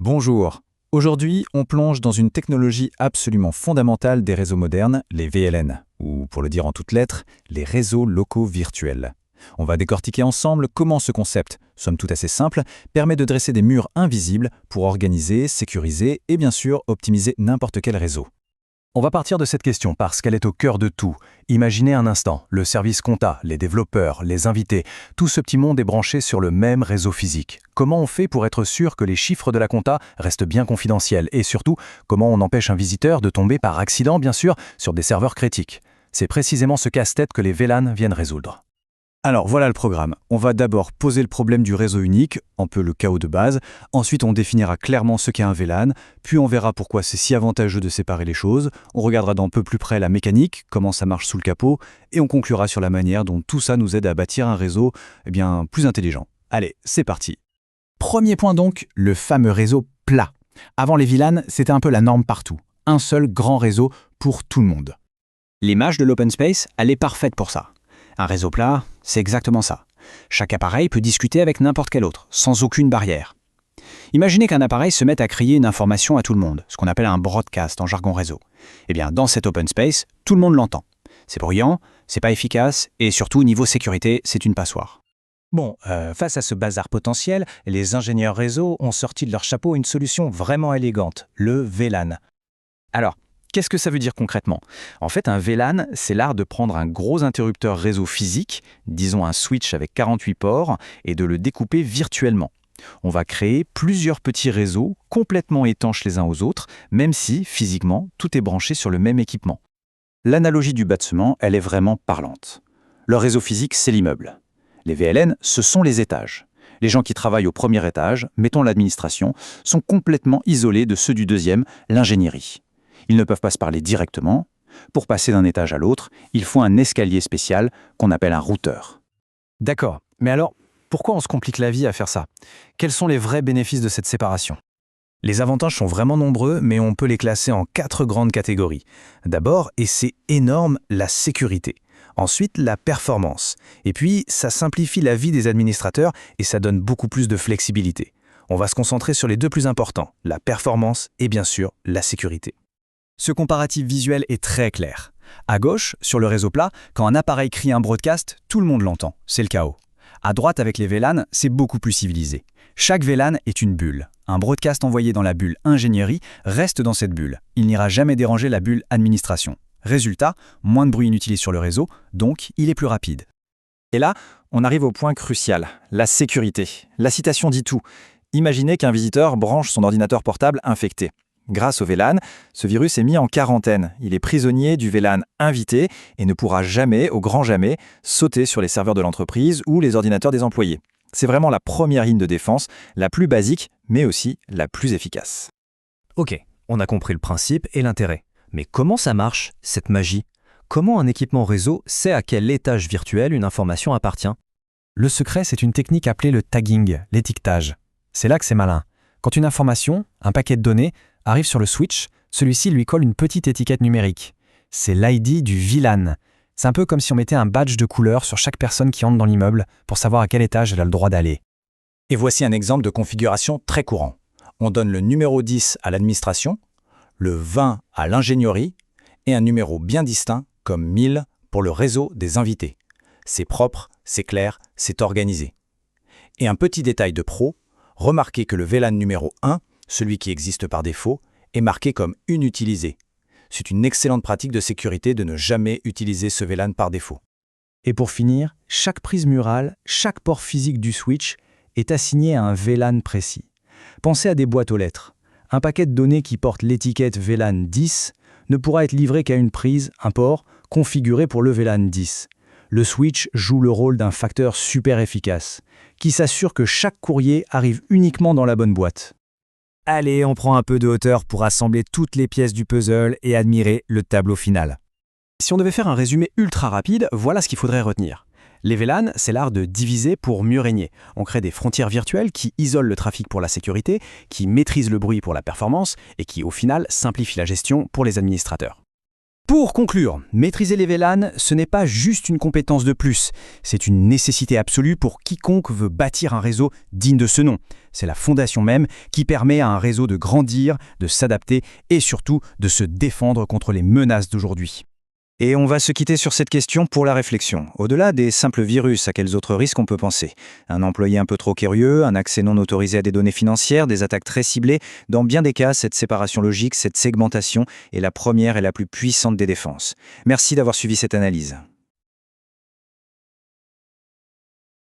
Bonjour. Aujourd'hui, on plonge dans une technologie absolument fondamentale des réseaux modernes, les VLN, ou pour le dire en toutes lettres, les réseaux locaux virtuels. On va décortiquer ensemble comment ce concept, somme toute assez simple, permet de dresser des murs invisibles pour organiser, sécuriser et bien sûr optimiser n'importe quel réseau. On va partir de cette question parce qu'elle est au cœur de tout. Imaginez un instant, le service compta, les développeurs, les invités, tout ce petit monde est branché sur le même réseau physique. Comment on fait pour être sûr que les chiffres de la compta restent bien confidentiels et surtout, comment on empêche un visiteur de tomber par accident, bien sûr, sur des serveurs critiques? C'est précisément ce casse-tête que les VLAN viennent résoudre. Alors voilà le programme. On va d'abord poser le problème du réseau unique, un peu le chaos de base. Ensuite, on définira clairement ce qu'est un VLAN. Puis on verra pourquoi c'est si avantageux de séparer les choses. On regardera d'un peu plus près la mécanique, comment ça marche sous le capot. Et on conclura sur la manière dont tout ça nous aide à bâtir un réseau plus intelligent. Allez, c'est parti. Premier point donc, le fameux réseau plat. Avant les VLAN, c'était un peu la norme partout. Un seul grand réseau pour tout le monde. L'image de l'open space, elle est parfaite pour ça. Un réseau plat, c'est exactement ça. Chaque appareil peut discuter avec n'importe quel autre, sans aucune barrière. Imaginez qu'un appareil se mette à crier une information à tout le monde, ce qu'on appelle un broadcast en jargon réseau. Eh bien, dans cet open space, tout le monde l'entend. C'est bruyant, c'est pas efficace, et surtout, niveau sécurité, c'est une passoire. Bon, face à ce bazar potentiel, les ingénieurs réseau ont sorti de leur chapeau une solution vraiment élégante, le VLAN. Alors, qu'est-ce que ça veut dire concrètement? En fait, un VLAN, c'est l'art de prendre un gros interrupteur réseau physique, disons un switch avec 48 ports, et de le découper virtuellement. On va créer plusieurs petits réseaux complètement étanches les uns aux autres, même si, physiquement, tout est branché sur le même équipement. L'analogie du bâtiment, elle est vraiment parlante. Le réseau physique, c'est l'immeuble. Les VLN, ce sont les étages. Les gens qui travaillent au premier étage, mettons l'administration, sont complètement isolés de ceux du deuxième, l'ingénierie. Ils ne peuvent pas se parler directement. Pour passer d'un étage à l'autre, il faut un escalier spécial qu'on appelle un routeur. D'accord, mais alors, pourquoi on se complique la vie à faire ça? Quels sont les vrais bénéfices de cette séparation? Les avantages sont vraiment nombreux, mais on peut les classer en 4 grandes catégories. D'abord, et c'est énorme, la sécurité. Ensuite, la performance. Et puis, ça simplifie la vie des administrateurs et ça donne beaucoup plus de flexibilité. On va se concentrer sur les deux plus importants, la performance et bien sûr, la sécurité. Ce comparatif visuel est très clair. À gauche, sur le réseau plat, quand un appareil crie un broadcast, tout le monde l'entend, c'est le chaos. À droite, avec les VLAN, c'est beaucoup plus civilisé. Chaque VLAN est une bulle. Un broadcast envoyé dans la bulle ingénierie reste dans cette bulle. Il n'ira jamais déranger la bulle administration. Résultat, moins de bruit inutilisé sur le réseau, donc il est plus rapide. Et là, on arrive au point crucial, la sécurité. La citation dit tout. Imaginez qu'un visiteur branche son ordinateur portable infecté. Grâce au VLAN, ce virus est mis en quarantaine. Il est prisonnier du VLAN invité et ne pourra jamais, au grand jamais, sauter sur les serveurs de l'entreprise ou les ordinateurs des employés. C'est vraiment la première ligne de défense, la plus basique, mais aussi la plus efficace. Ok, on a compris le principe et l'intérêt. Mais comment ça marche, cette magie? Comment un équipement réseau sait à quel étage virtuel une information appartient? Le secret, c'est une technique appelée le tagging, l'étiquetage. C'est là que c'est malin. Quand une information, un paquet de données, arrive sur le switch, celui-ci lui colle une petite étiquette numérique. C'est l'ID du VLAN. C'est un peu comme si on mettait un badge de couleur sur chaque personne qui entre dans l'immeuble pour savoir à quel étage elle a le droit d'aller. Et voici un exemple de configuration très courant. On donne le numéro 10 à l'administration, le 20 à l'ingénierie et un numéro bien distinct comme 1000 pour le réseau des invités. C'est propre, c'est clair, c'est organisé. Et un petit détail de pro, remarquez que le VLAN numéro 1, celui qui existe par défaut, est marqué comme inutilisé. C'est une excellente pratique de sécurité de ne jamais utiliser ce VLAN par défaut. Et pour finir, chaque prise murale, chaque port physique du switch est assigné à un VLAN précis. Pensez à des boîtes aux lettres. Un paquet de données qui porte l'étiquette VLAN 10 ne pourra être livré qu'à une prise, un port, configuré pour le VLAN 10. Le switch joue le rôle d'un facteur super efficace, qui s'assure que chaque courrier arrive uniquement dans la bonne boîte. Allez, on prend un peu de hauteur pour assembler toutes les pièces du puzzle et admirer le tableau final. Si on devait faire un résumé ultra rapide, voilà ce qu'il faudrait retenir. Les VLAN, c'est l'art de diviser pour mieux régner. On crée des frontières virtuelles qui isolent le trafic pour la sécurité, qui maîtrisent le bruit pour la performance et qui, au final, simplifient la gestion pour les administrateurs. Pour conclure, maîtriser les VLAN, ce n'est pas juste une compétence de plus, c'est une nécessité absolue pour quiconque veut bâtir un réseau digne de ce nom. C'est la fondation même qui permet à un réseau de grandir, de s'adapter et surtout de se défendre contre les menaces d'aujourd'hui. Et on va se quitter sur cette question pour la réflexion. Au-delà des simples virus, à quels autres risques on peut penser? Un employé un peu trop curieux, un accès non autorisé à des données financières, des attaques très ciblées. Dans bien des cas, cette séparation logique, cette segmentation est la première et la plus puissante des défenses. Merci d'avoir suivi cette analyse.